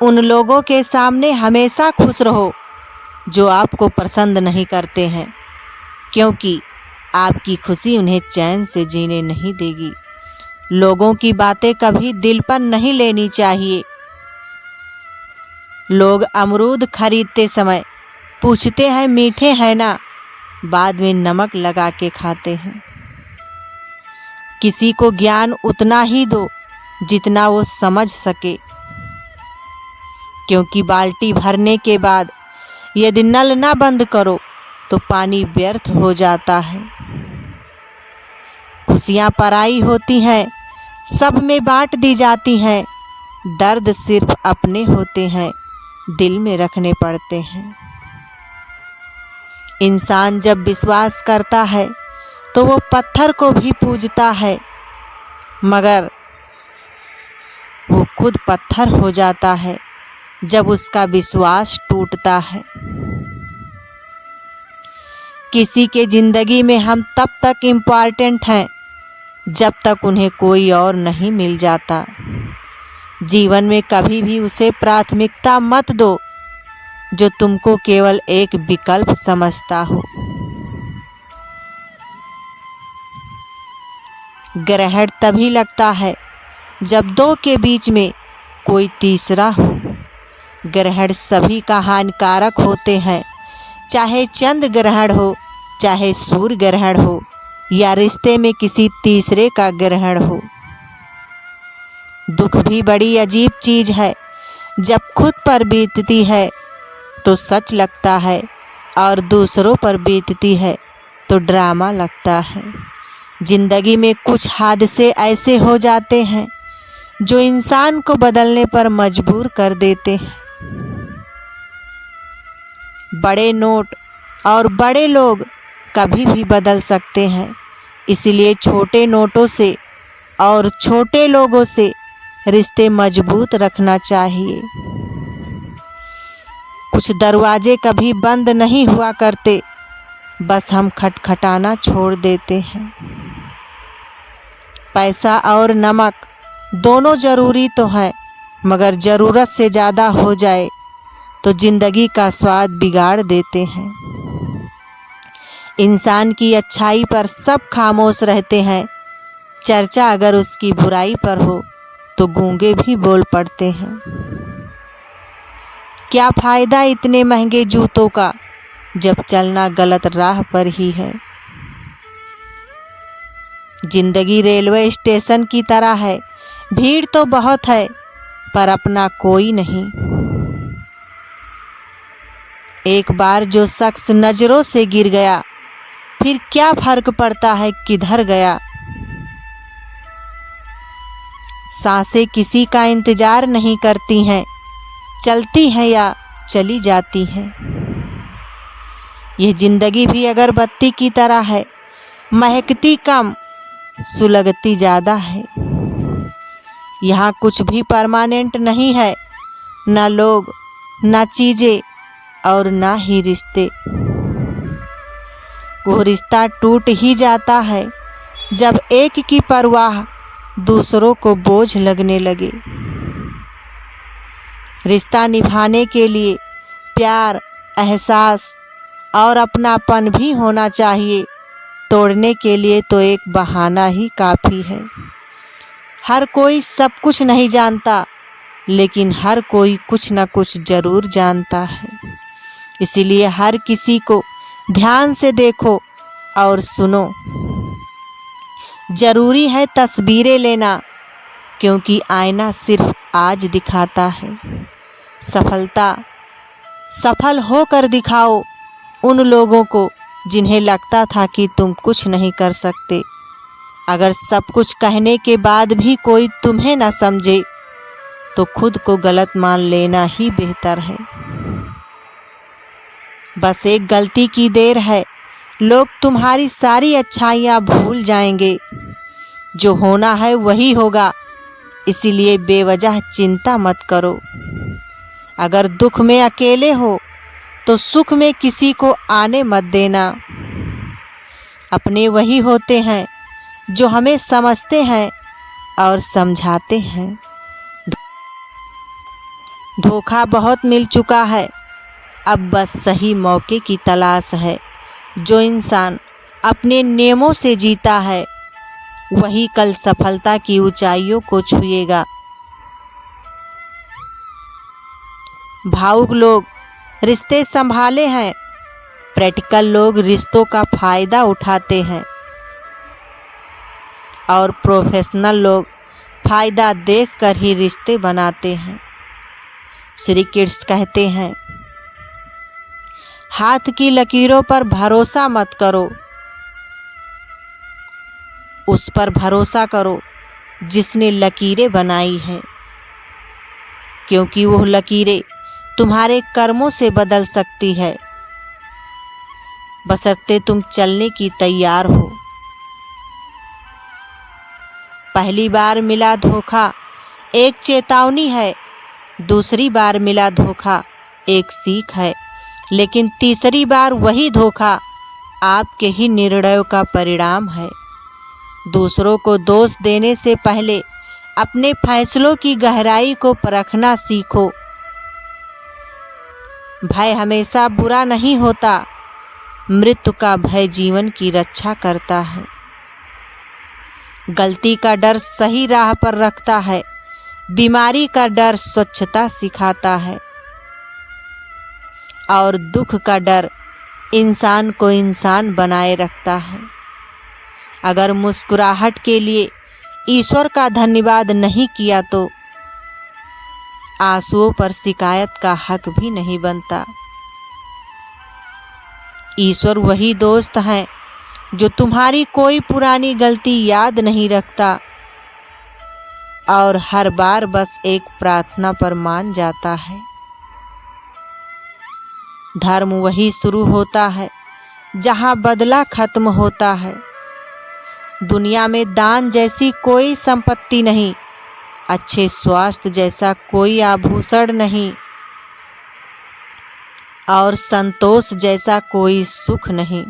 उन लोगों के सामने हमेशा खुश रहो जो आपको पसंद नहीं करते हैं, क्योंकि आपकी खुशी उन्हें चैन से जीने नहीं देगी। लोगों की बातें कभी दिल पर नहीं लेनी चाहिए। लोग अमरूद खरीदते समय पूछते हैं मीठे हैं ना, बाद में नमक लगा के खाते हैं। किसी को ज्ञान उतना ही दो जितना वो समझ सके, क्योंकि बाल्टी भरने के बाद यदि नल ना बंद करो तो पानी व्यर्थ हो जाता है। खुशियाँ पराई होती हैं, सब में बांट दी जाती हैं। दर्द सिर्फ अपने होते हैं, दिल में रखने पड़ते हैं। इंसान जब विश्वास करता है तो वो पत्थर को भी पूजता है, मगर वो खुद पत्थर हो जाता है जब उसका विश्वास टूटता है। किसी के जिंदगी में हम तब तक इम्पॉर्टेंट हैं जब तक उन्हें कोई और नहीं मिल जाता। जीवन में कभी भी उसे प्राथमिकता मत दो जो तुमको केवल एक विकल्प समझता हो। ग्रहण तभी लगता है जब दो के बीच में कोई तीसरा हो। ग्रहण सभी का हानिकारक होते हैं, चाहे चंद्र ग्रहण हो, चाहे सूर्य ग्रहण हो, या रिश्ते में किसी तीसरे का ग्रहण हो। दुख भी बड़ी अजीब चीज है, जब खुद पर बीतती है तो सच लगता है और दूसरों पर बीतती है तो ड्रामा लगता है। जिंदगी में कुछ हादसे ऐसे हो जाते हैं जो इंसान को बदलने पर मजबूर कर देते हैं। बड़े नोट और बड़े लोग कभी भी बदल सकते हैं, इसलिए छोटे नोटों से और छोटे लोगों से रिश्ते मजबूत रखना चाहिए। कुछ दरवाजे कभी बंद नहीं हुआ करते, बस हम खटखटाना छोड़ देते हैं। पैसा और नमक दोनों ज़रूरी तो है, मगर ज़रूरत से ज़्यादा हो जाए तो ज़िंदगी का स्वाद बिगाड़ देते हैं। इंसान की अच्छाई पर सब खामोश रहते हैं, चर्चा अगर उसकी बुराई पर हो तो गूंगे भी बोल पड़ते हैं। क्या फ़ायदा इतने महंगे जूतों का जब चलना गलत राह पर ही है। जिंदगी रेलवे स्टेशन की तरह है, भीड़ तो बहुत है पर अपना कोई नहीं। एक बार जो शख्स नज़रों से गिर गया, फिर क्या फर्क पड़ता है किधर गया। सांसें किसी का इंतजार नहीं करती हैं, चलती हैं या चली जाती हैं। ये जिंदगी भी अगरबत्ती की तरह है, महकती कम सुलगती ज़्यादा है। यहाँ कुछ भी परमानेंट नहीं है, ना लोग, ना चीज़ें और ना ही रिश्ते। वो रिश्ता टूट ही जाता है जब एक की परवाह दूसरों को बोझ लगने लगे। रिश्ता निभाने के लिए प्यार, एहसास और अपनापन भी होना चाहिए। तोड़ने के लिए तो एक बहाना ही काफ़ी है। हर कोई सब कुछ नहीं जानता, लेकिन हर कोई कुछ न कुछ ज़रूर जानता है। इसीलिए हर किसी को ध्यान से देखो और सुनो। ज़रूरी है तस्वीरें लेना, क्योंकि आईना सिर्फ आज दिखाता है। सफल होकर दिखाओ उन लोगों को जिन्हें लगता था कि तुम कुछ नहीं कर सकते। अगर सब कुछ कहने के बाद भी कोई तुम्हें न समझे तो खुद को गलत मान लेना ही बेहतर है। बस एक गलती की देर है, लोग तुम्हारी सारी अच्छाइयाँ भूल जाएंगे। जो होना है वही होगा, इसीलिए बेवजह चिंता मत करो। अगर दुख में अकेले हो तो सुख में किसी को आने मत देना। अपने वही होते हैं जो हमें समझते हैं और समझाते हैं। धोखा बहुत मिल चुका है, अब बस सही मौके की तलाश है। जो इंसान अपने नियमों से जीता है वही कल सफलता की ऊंचाइयों को छुएगा। भावुक लोग रिश्ते संभाले हैं, प्रैक्टिकल लोग रिश्तों का फायदा उठाते हैं और प्रोफेशनल लोग फायदा देखकर ही रिश्ते बनाते हैं। श्री कृष्ण कहते हैं, हाथ की लकीरों पर भरोसा मत करो, उस पर भरोसा करो जिसने लकीरें बनाई हैं, क्योंकि वो लकीरें तुम्हारे कर्मों से बदल सकती है, बशर्ते तुम चलने की तैयार हो। पहली बार मिला धोखा एक चेतावनी है, दूसरी बार मिला धोखा एक सीख है, लेकिन तीसरी बार वही धोखा आपके ही निर्णयों का परिणाम है। दूसरों को दोष देने से पहले अपने फैसलों की गहराई को परखना सीखो। भय हमेशा बुरा नहीं होता, मृत्यु का भय जीवन की रक्षा करता है। गलती का डर सही राह पर रखता है, बीमारी का डर स्वच्छता सिखाता है और दुख का डर इंसान को इंसान बनाए रखता है। अगर मुस्कुराहट के लिए ईश्वर का धन्यवाद नहीं किया तो आंसुओं पर शिकायत का हक भी नहीं बनता। ईश्वर वही दोस्त है जो तुम्हारी कोई पुरानी गलती याद नहीं रखता और हर बार बस एक प्रार्थना पर मान जाता है। धर्म वही शुरू होता है जहाँ बदला खत्म होता है। दुनिया में दान जैसी कोई संपत्ति नहीं, अच्छे स्वास्थ्य जैसा कोई आभूषण नहीं और संतोष जैसा कोई सुख नहीं।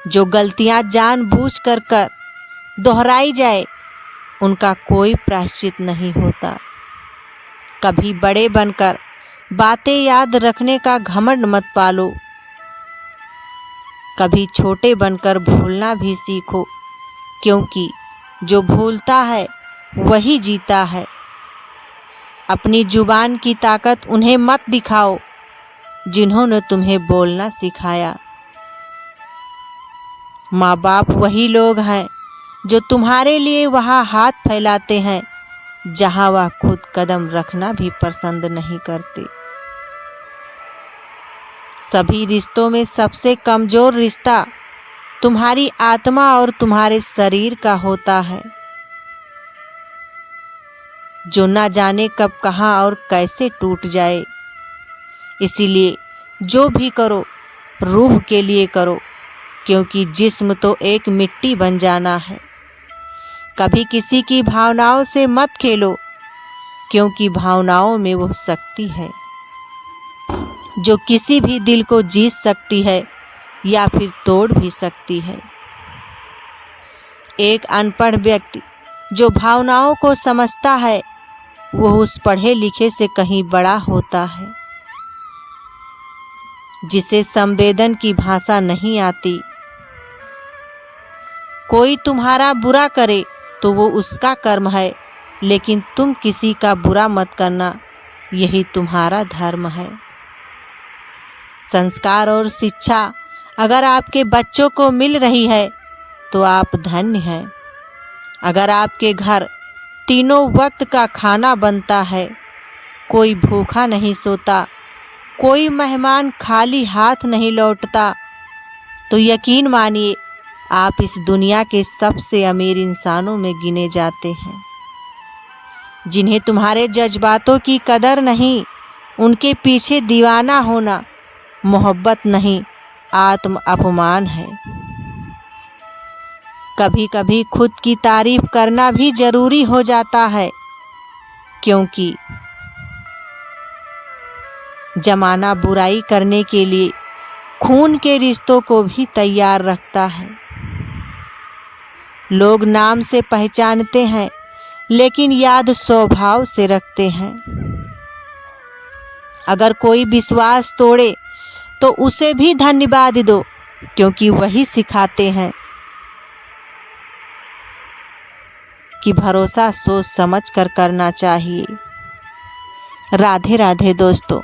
जो गलतियां जानबूझकर कर दोहराई जाए उनका कोई प्रायश्चित नहीं होता। कभी बड़े बनकर बातें याद रखने का घमंड मत पालो, कभी छोटे बनकर भूलना भी सीखो, क्योंकि जो भूलता है वही जीता है। अपनी जुबान की ताकत उन्हें मत दिखाओ जिन्होंने तुम्हें बोलना सिखाया। माँ बाप वही लोग हैं जो तुम्हारे लिए वहाँ हाथ फैलाते हैं जहाँ वह खुद कदम रखना भी पसंद नहीं करते। सभी रिश्तों में सबसे कमजोर रिश्ता तुम्हारी आत्मा और तुम्हारे शरीर का होता है, जो ना जाने कब कहाँ और कैसे टूट जाए। इसीलिए जो भी करो रूह के लिए करो, क्योंकि जिस्म तो एक मिट्टी बन जाना है। कभी किसी की भावनाओं से मत खेलो, क्योंकि भावनाओं में वो शक्ति है जो किसी भी दिल को जीत सकती है या फिर तोड़ भी सकती है। एक अनपढ़ व्यक्ति जो भावनाओं को समझता है वो उस पढ़े लिखे से कहीं बड़ा होता है। जिसे संवेदन की भाषा नहीं आती, कोई तुम्हारा बुरा करे तो वो उसका कर्म है, लेकिन तुम किसी का बुरा मत करना, यही तुम्हारा धर्म है। संस्कार और शिक्षा अगर आपके बच्चों को मिल रही है तो आप धन्य हैं। अगर आपके घर तीनों वक्त का खाना बनता है, कोई भूखा नहीं सोता, कोई मेहमान खाली हाथ नहीं लौटता, तो यकीन मानिए आप इस दुनिया के सबसे अमीर इंसानों में गिने जाते हैं। जिन्हें तुम्हारे जज्बातों की कदर नहीं, उनके पीछे दीवाना होना मोहब्बत नहीं, आत्म अपमान है। कभी कभी खुद की तारीफ करना भी जरूरी हो जाता है, क्योंकि जमाना बुराई करने के लिए खून के रिश्तों को भी तैयार रखता है। लोग नाम से पहचानते हैं लेकिन याद स्वभाव से रखते हैं। अगर कोई विश्वास तोड़े तो उसे भी धन्यवाद दो, क्योंकि वही सिखाते हैं कि भरोसा सोच समझ कर करना चाहिए। राधे राधे दोस्तों।